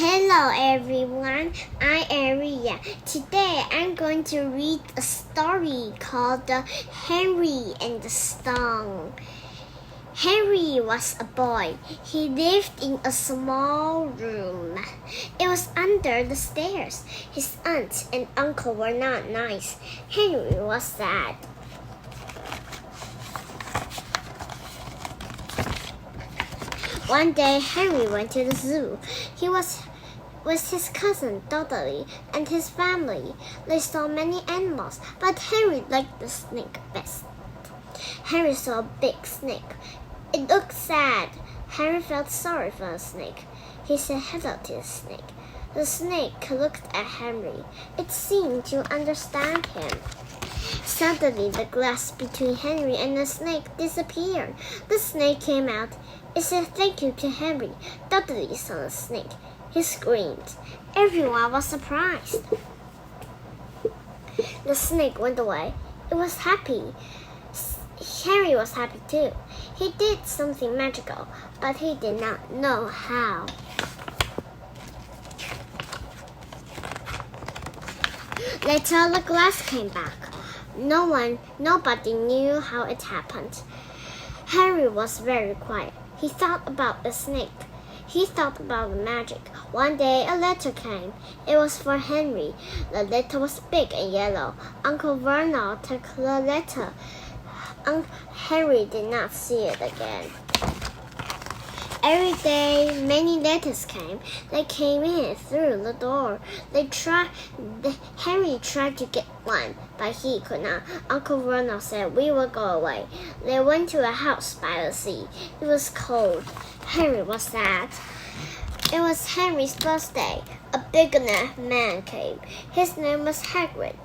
Hello everyone, I am Rhea. Today I'm going to read a story called Henry and the Stone. Henry was a boy. He lived in a small room. It was under the stairs. His aunt and uncle were not nice. Henry was sad. One day, Henry went to the zoo. He was with his cousin Dudley and his family. They saw many animals, but Henry liked the snake best. Henry saw a big snake. It looked sad. Henry felt sorry for the snake. He said hello to the snake. The snake looked at Henry. It seemed to understand him. Suddenly, the glass between Henry and the snake disappeared. The snake came out. It said thank you to Henry. Dudley saw the snake. He screamed. Everyone was surprised. The snake went away. It was happy. Henry was happy too. He did something magical, but he did not know how. Later, the glass came back. Nobody knew how it happened. Henry was very quiet. He thought about the snake. He thought about the magic. One day, a letter came. It was for Henry. The letter was big and yellow. Uncle Vernon took the letter. Henry did not see it again. Every day, many letters came. They came in through the door. Henry tried to get one, but he could not. Uncle Vernon said, we will go away. They went to a house by the sea. It was cold. Henry was sad. It was Henry's birthday. A big man came. His name was Hagrid.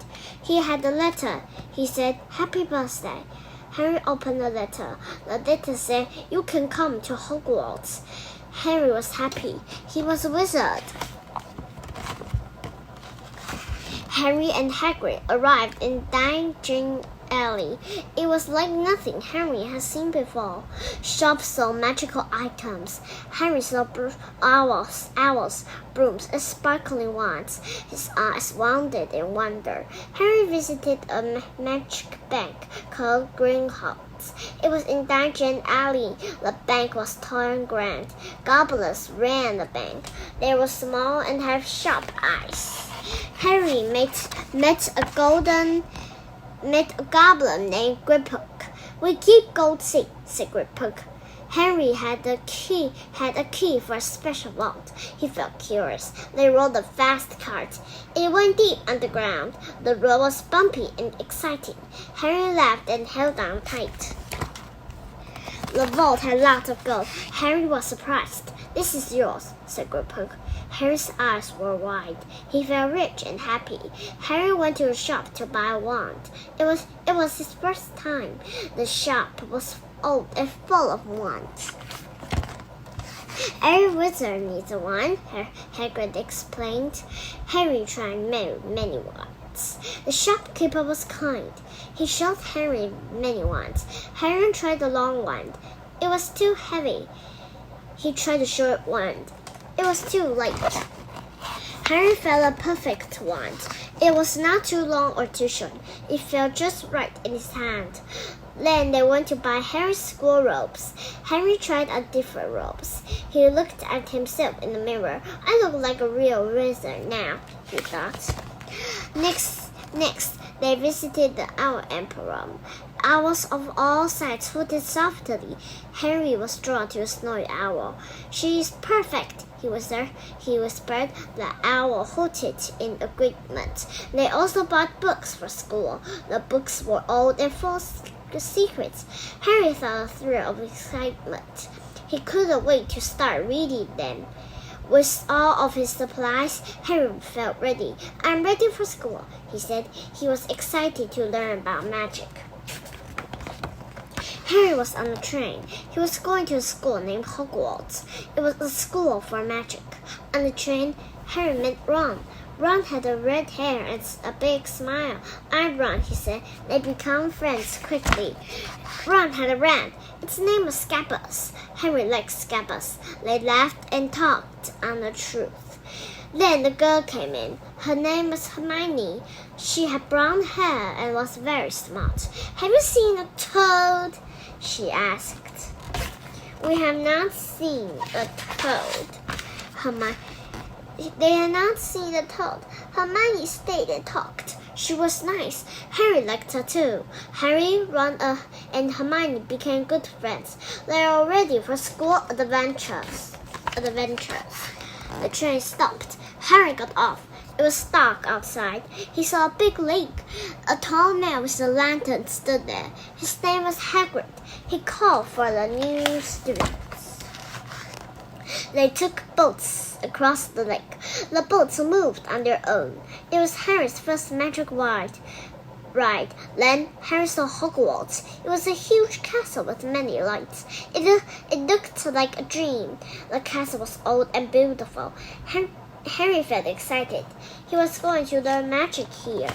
He had a letter. He said, Happy birthday. Henry opened the letter. The letter said, you can come to Hogwarts. Henry was happy. He was a wizard. Henry and Hagrid arrived in Diagon Alley. It was like nothing Henry had seen before. Shops sold magical items. Henry saw owls, brooms, and sparkling wands. His eyes wandered in wonder. Henry visited a magic bank called Greenhawks. It was in Diagon Alley. The bank was tall and grand. Goblins ran the bank. They were small and had sharp eyes. Henry met a goblin named Griphook. We keep gold safe, said Griphook. Henry had a key for a special vault. He felt curious. They rode a fast cart. It went deep underground. The road was bumpy and exciting. Henry laughed and held on tight. The vault had lots of gold. Henry was surprised. This is yours, said Griphook. Henry's eyes were wide. He felt rich and happy. Henry went to a shop to buy a wand. It was his first time. The shop was old and full of wands. Every wizard needs a wand, Hagrid explained. Henry tried many wands. The shopkeeper was kind. He showed Henry many wands. Henry tried the long wand. It was too heavy. He tried the short wand. It was too light. Henry felt a perfect wand. It was not too long or too short. It felt just right in his hand. Then they went to buy Henry's school robes. Henry tried on different robes. He looked at himself in the mirror. I look like a real wizard now, he thought. Next, they visited the Owl Emperor. Owls of all sizes hooted softly. Henry was drawn to a snowy owl. She is perfect, he whispered. The owl hooted in agreement. They also bought books for school. The books were old and full of secrets. Henry felt a thrill of excitement. He couldn't wait to start reading them. With all of his supplies, Henry felt ready. I'm ready for school, he said. He was excited to learn about magic. Henry was on a train. He was going to a school named Hogwarts. It was a school for magic. On the train, Henry met Ron. Ron had a red hair and a big smile. I'm Ron, he said. They became friends quickly. Ron had a rat. Its name was Scabbers. Henry liked Scabbers. They laughed and talked on the truth. Then the girl came in. Her name was Hermione. She had brown hair and was very smart. "Have you seen a toad?" she asked. "We have not seen a toad." They had not seen a toad. Hermione stayed and talked. She was nice. Harry liked her too. Harry, Ron, and Hermione became good friends. They were all ready for school adventures. The train stopped. Harry got off. It was dark outside. He saw a big lake. A tall man with a lantern stood there. His name was Hagrid. He called for the new students. They took boats across the lake. The boats moved on their own. It was Harry's first magic ride. Then Harry saw Hogwarts. It was a huge castle with many lights. It looked like a dream. The castle was old and beautiful. Harry felt excited. He was going to learn magic here.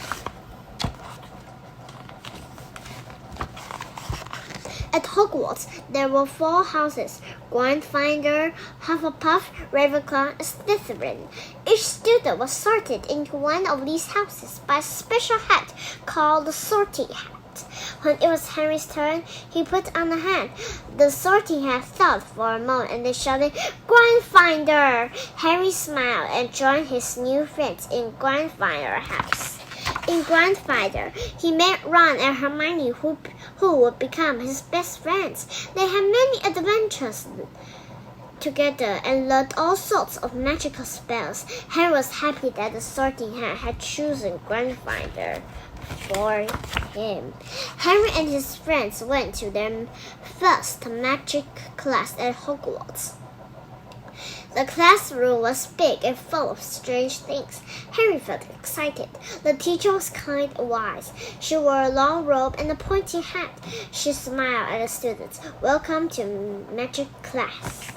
At Hogwarts, there were 4 houses: Gryffindor, Hufflepuff, Ravenclaw, and Slytherin. Each student was sorted into one of these houses by a special hat called the sorting hat. When it was Harry's turn, he put on the hat. The sorting hat thought for a moment and then shouted, "Gryffindor!" Harry smiled and joined his new friends in Gryffindor house. In Gryffindor, he met Ron and Hermione, who would become his best friends. They had many adventures together and learned all sorts of magical spells. Harry was happy that the sorting hat had chosen Gryffindor for him. Harry and his friends went to their first magic class at Hogwarts. The classroom was big and full of strange things. Harry felt excited. The teacher was kind and wise. She wore a long robe and a pointy hat. She smiled at the students. "Welcome to magic class,"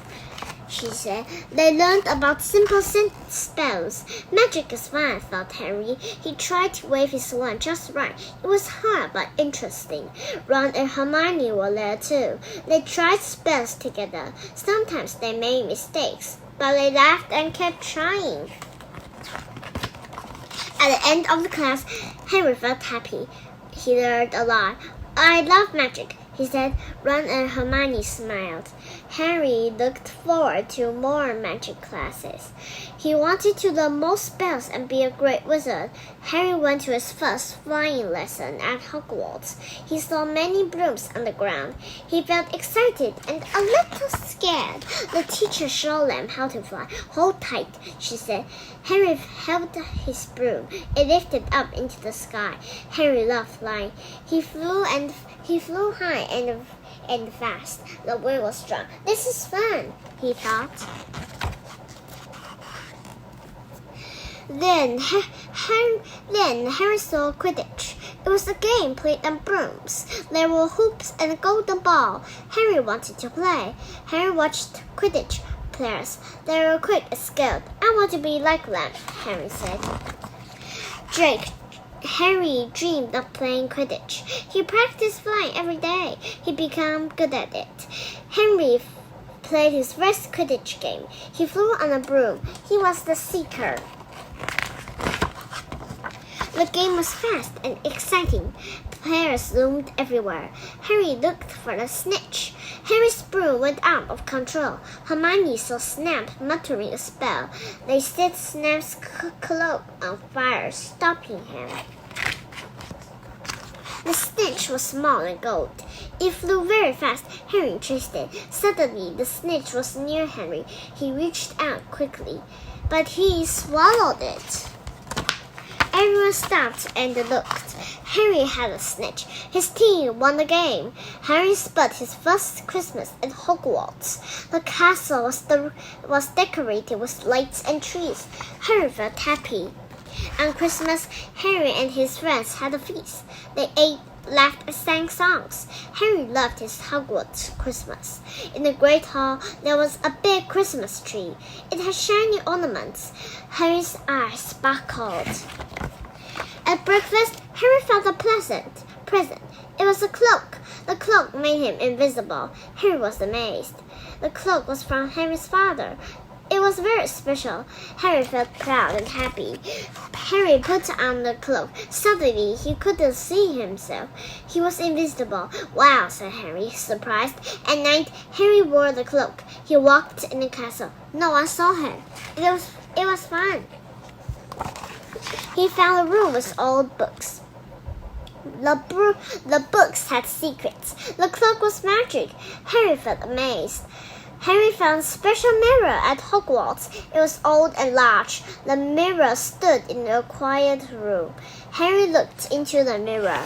she said. They learned about simple spells. Magic is fun, thought Harry. He tried to wave his wand just right. It was hard but interesting. Ron and Hermione were there too. They tried spells together. Sometimes they made mistakes, but they laughed and kept trying. At the end of the class, Harry felt happy. He learned a lot. "I love magic," he said. Ron and Hermione smiled. Harry looked forward to more magic classes. He wanted to learn more spells and be a great wizard. Harry went to his first flying lesson at Hogwarts. He saw many brooms on the ground. He felt excited and a little scared. The teacher showed them how to fly. "Hold tight," she said. Harry held his broom. It lifted up into the sky. Harry loved flying. He flew high and fast. The wind was strong. "This is fun," he thought. Then Harry saw Quidditch. It was a game played on brooms. There were hoops and a golden ball. Harry wanted to play. Harry watched Quidditch players. They were quick and skilled. "I want to be like them," Harry said. Harry dreamed of playing Quidditch. He practiced flying every day. He became good at it. Henry played his first Quidditch game. He flew on a broom. He was the seeker. The game was fast and exciting. Players loomed everywhere. Harry looked for the snitch. Harry's broom went out of control. Hermione saw Snap muttering a spell. They set Snap's cloak on fire, stopping him. The snitch was small and gold. It flew very fast. Harry chased it. Suddenly, the snitch was near Harry. He reached out quickly, but he swallowed it. Everyone stopped and looked. Harry had a snitch. His team won the game. Harry spent his first Christmas at Hogwarts. The castle was decorated with lights and trees. Harry felt happy. On Christmas, Harry and his friends had a feast. They ate, laughed, and sang songs. Harry loved his Hogwarts Christmas. In the Great Hall, there was a big Christmas tree. It had shiny ornaments. Harry's eyes sparkled. At breakfast, Harry found a present. It was a cloak. The cloak made him invisible. Harry was amazed. The cloak was from Harry's father. It was very special. Harry felt proud and happy. Harry put on the cloak. Suddenly, he couldn't see himself. He was invisible. Wow, said Harry, surprised. At night, Harry wore the cloak. He walked in the castle. No one saw him. It was fun. He found a room with old books. The books had secrets. The cloak was magic. Harry felt amazed. Harry found a special mirror at Hogwarts. It was old and large. The mirror stood in a quiet room. Harry looked into the mirror.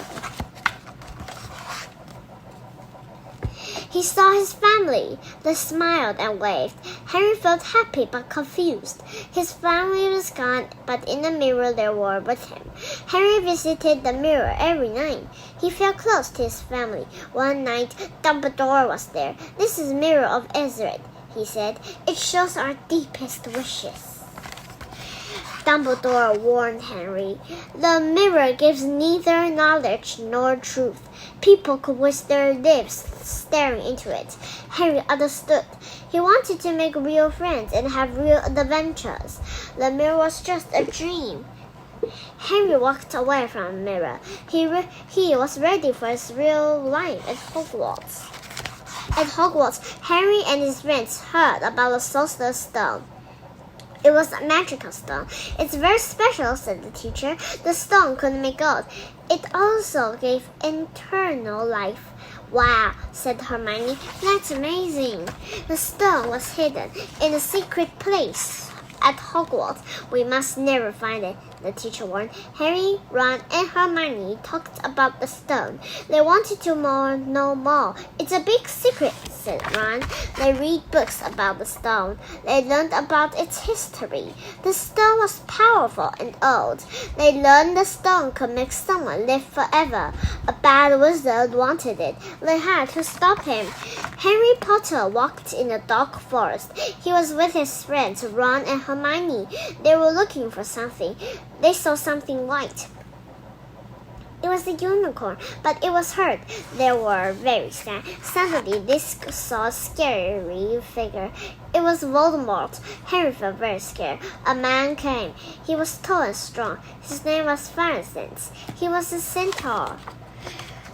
He saw his family. They smiled and waved. Harry felt happy but confused. His family was gone, but in the mirror they were with him. Harry visited the mirror every night. He felt close to his family. One night, Dumbledore was there. This is the mirror of Ezra, he said. It shows our deepest wishes. Dumbledore warned Harry. The mirror gives neither knowledge nor truth. People could waste their lives staring into it. Harry understood. He wanted to make real friends and have real adventures. The mirror was just a dream. Harry walked away from the mirror. He was ready for his real life at Hogwarts. At Hogwarts, Harry and his friends heard about the Sorcerer's Stone. It was a magical stone. It's very special, said the teacher. The stone could make gold. It also gave eternal life. Wow, said Hermione. That's amazing. The stone was hidden in a secret place at Hogwarts. We must never find it, the teacher warned. Harry, Ron, and Hermione talked about the stone. They wanted to know more. It's a big secret, said Ron. They read books about the stone. They learned about its history. The stone was powerful and old. They learned the stone could make someone live forever. A bad wizard wanted it. They had to stop him. Harry Potter walked in a dark forest. He was with his friends, Ron and Hermione. They were looking for something. They saw something white. It was a unicorn, but it was hurt. They were very sad. Suddenly, they saw a scary figure. It was Voldemort. Harry felt very scared. A man came. He was tall and strong. His name was Farazans. He was a centaur.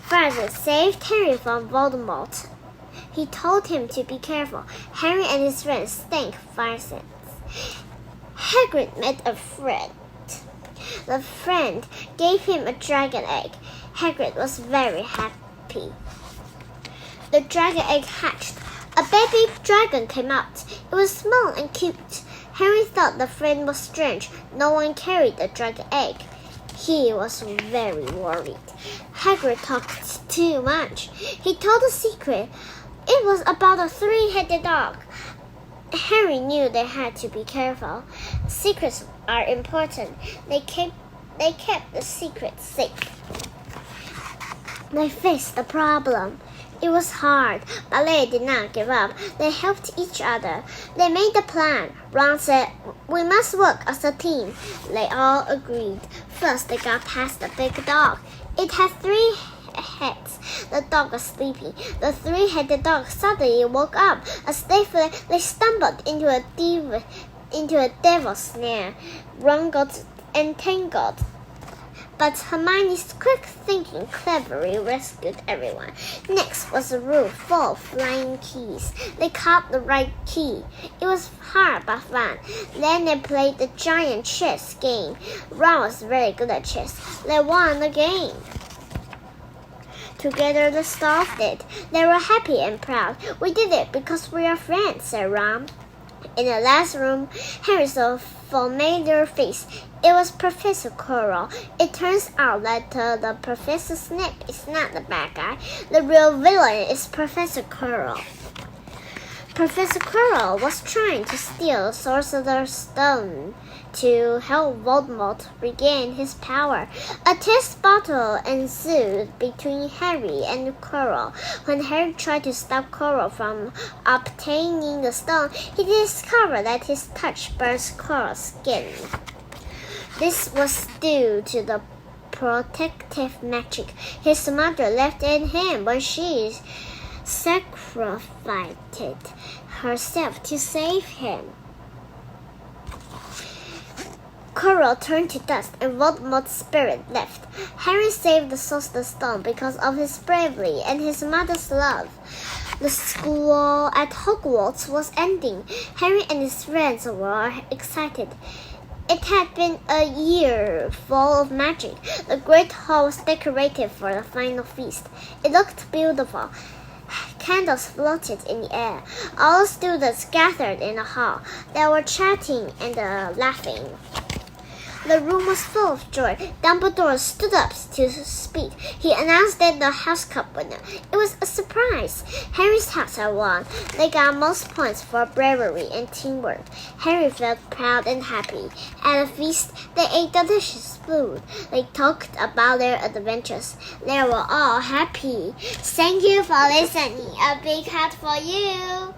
Farazans saved Harry from Voldemort. He told him to be careful. Harry and his friends thanked Farazans. Hagrid met a friend. The friend gave him a dragon egg. Hagrid was very happy. The dragon egg hatched. A baby dragon came out. It was small and cute. Harry thought the friend was strange. No one carried the dragon egg. He was very worried. Hagrid talked too much. He told a secret. It was about a three-headed dog. Harry knew they had to be careful. Secrets are important. They kept the secret safe. They faced the problem. It was hard, but they did not give up. They helped each other. They made a plan. Ron said, "We must work as a team." They all agreed. First, they got past the big dog. It had 3 heads. The dog was sleepy. The three-headed dog suddenly woke up. As they fled, they stumbled into a devil's snare. Ron got entangled. But Hermione's quick thinking cleverly rescued everyone. Next was a room full of flying keys. They caught the right key. It was hard but fun. Then they played the giant chess game. Ron was very good at chess. They won the game. Together they solved it. They were happy and proud. "We did it because we are friends," said Ron. In the last room, Harry saw a familiar face. It was Professor Quirrell. It turns out that the Professor Snape is not the bad guy. The real villain is Professor Quirrell. Professor Quirrell was trying to steal the Sorcerer's Stone to help Voldemort regain his power. A test battle ensued between Harry and Quirrell. When Harry tried to stop Quirrell from obtaining the stone, he discovered that his touch burns Quirrell's skin. This was due to the protective magic his mother left in him when she sacrificed herself to save him. coral turned to dust, and Voldemort's spirit left. Harry saved the Sorcerer's Stone because of his bravery and his mother's love. The school at Hogwarts was ending. Harry and his friends were excited. It had been a year full of magic. The great hall was decorated for the final feast. It looked beautiful. Candles floated in the air. All the students gathered in the hall. They were chatting and laughing. The room was full of joy. Dumbledore stood up to speak. He announced that the House Cup winner. It was a surprise. Harry's house had won. They got most points for bravery and teamwork. Harry felt proud and happy. At the feast, they ate delicious food. They talked about their adventures. They were all happy. Thank you for listening. A big heart for you.